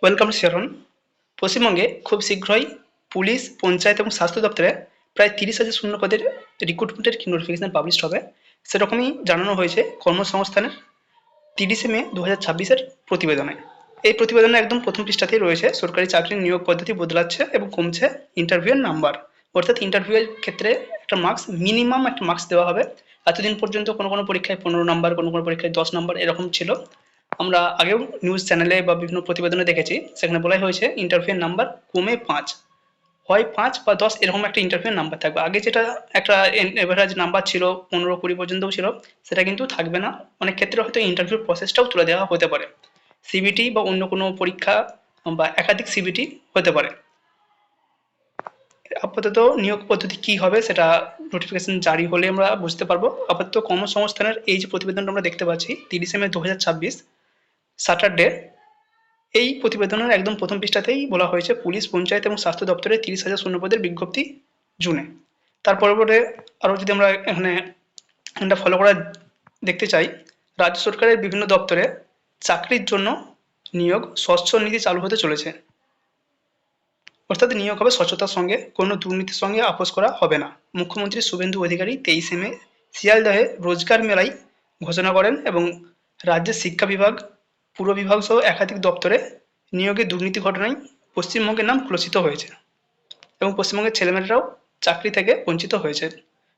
Welcome শিরন। পশ্চিমবঙ্গে খুব শীঘ্রই পুলিশ, পঞ্চায়েত এবং স্বাস্থ্য দপ্তরে প্রায় 30,000 শূন্য পদের রিক্রুটমেন্টের নোটিফিকেশন পাবলিশ হবে। সেরকমই জানানো হয়েছে কর্মসংস্থানের 30শে মে 2026-এর প্রতিবেদনে। এই প্রতিবেদনে একদম প্রথম পৃষ্ঠাতেই রয়েছে সরকারি চাকরির নিয়োগ পদ্ধতি বদলাচ্ছে এবং কমছে ইন্টারভিউয়ের নাম্বার। অর্থাৎ ইন্টারভিউয়ের ক্ষেত্রে একটা মার্কস, মিনিমাম একটা মার্কস দেওয়া হবে। এতদিন পর্যন্ত কোনো কোনো পরীক্ষায় 15 নাম্বার, কোনো কোনো পরীক্ষায় 10 নাম্বার এরকম ছিল। আমরা আগেও নিউজ চ্যানেলে বা বিভিন্ন প্রতিবেদনে দেখেছি, সেখানে বলাই হয়েছে ইন্টারভিউয়ের নাম্বার কমে 5, হয় 5 বা 10 এরকম একটা ইন্টারভিউয়ের নাম্বার থাকবে। আগে যেটা একটা এভারেজ নাম্বার ছিল 15-20 পর্যন্তও ছিল, সেটা কিন্তু থাকবে না। অনেক ক্ষেত্রে হয়তো ইন্টারভিউ প্রসেসটাও তুলে দেওয়া হতে পারে, সিবিটি বা অন্য কোনো পরীক্ষা বা একাধিক সিবিটি হতে পারে। আপাতত নিয়োগ পদ্ধতি কি হবে সেটা নোটিফিকেশন জারি হলে আমরা বুঝতে পারবো। আপাতত কর্মসংস্থানের এই যে প্রতিবেদনটা আমরা দেখতে পাচ্ছি 30শে মে 2026 স্যাটারডে, এই প্রতিবেদনের একদম প্রথম পৃষ্ঠাতেই বলা হয়েছে পুলিশ, পঞ্চায়েত এবং স্বাস্থ্য দপ্তরে 30,000 শূন্যপদের বিজ্ঞপ্তি জুনে। তার পরে আরও যদি আমরা এখানে এটা ফলো করা দেখতে চাই, রাজ্য সরকারের বিভিন্ন দপ্তরে চাকরির জন্য নিয়োগ স্বচ্ছ নীতি চালু হতে চলেছে। অর্থাৎ নিয়োগ হবে স্বচ্ছতার সঙ্গে, কোনো দুর্নীতির সঙ্গে আপোষ করা হবে না। মুখ্যমন্ত্রী শুভেন্দু অধিকারী 23শে মে শিয়ালদহে রোজগার মেলায় ঘোষণা করেন এবং রাজ্যের শিক্ষা বিভাগ, পুর বিভাগ সহ একাধিক দপ্তরে নিয়োগে দুর্নীতি ঘটনায় পশ্চিমবঙ্গের নাম কলুষিত হয়েছে এবং পশ্চিমবঙ্গের ছেলেমেয়েরাও চাকরি থেকে বঞ্চিত হয়েছে।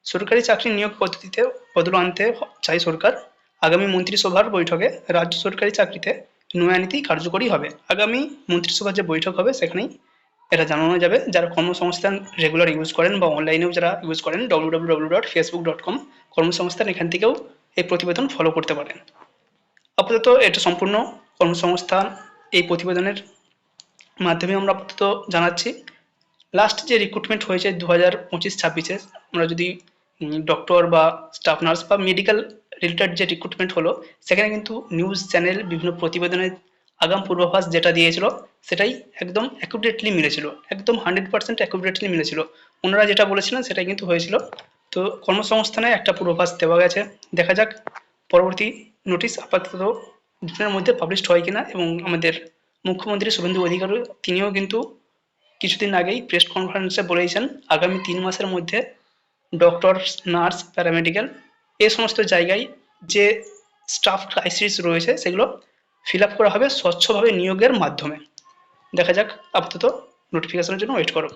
সরকারি চাকরি নিয়োগ পদ্ধতিতে বদল আনতে চাই সরকার। আগামী মন্ত্রিসভার বৈঠকে রাজ্য সরকারি চাকরিতে নয়া নীতি কার্যকরী হবে। আগামী মন্ত্রিসভার যে বৈঠক হবে সেখানেই এটা জানানো যাবে। যারা কর্মসংস্থান রেগুলার ইউজ করেন বা অনলাইনেও যারা ইউজ করেন www.facebook.com কর্মসংস্থান, এখান থেকেও এই প্রতিবেদন ফলো করতে পারেন। আপাতত এটা সম্পূর্ণ কর্মসংস্থান এই প্রতিবেদনের মাধ্যমে আমরা আপাতত জানাচ্ছি। লাস্ট যে রিক্রুটমেন্ট হয়েছে 2025-26-এ, আমরা যদি ডক্টর বা স্টাফ নার্স বা মেডিকেল রিলেটেড যে রিক্রুটমেন্ট হলো, সেখানে কিন্তু নিউজ চ্যানেল বিভিন্ন প্রতিবেদনের আগাম পূর্বাভাস যেটা দিয়েছিল সেটাই একদম অ্যাকুরেটলি মিলেছিল, একদম 100% অ্যাকুরেটলি মিলেছিল। ওনারা যেটা বলেছিলেন সেটাই কিন্তু হয়েছিল। তো কর্মসংস্থানে একটা পূর্বাভাস দেওয়া গেছে, দেখা যাক পরবর্তী নোটিশ আপাতত দুদিনের মধ্যে পাবলিশড হয় কিনা। এবং আমাদের মুখ্যমন্ত্রী শুভেন্দু অধিকারী তিনিও কিন্তু কিছুদিন আগেই প্রেস কনফারেন্সে বলেছেন আগামী 3 মাসের মধ্যে ডক্টর, নার্স, প্যারামেডিক্যাল এই সমস্ত জায়গায় যে স্টাফ ক্রাইসিস রয়েছে সেগুলো ফিল আপ করা হবে স্বচ্ছভাবে নিয়োগের মাধ্যমে। দেখা যাক, আপাতত নোটিফিকেশনের জন্য ওয়েট করো।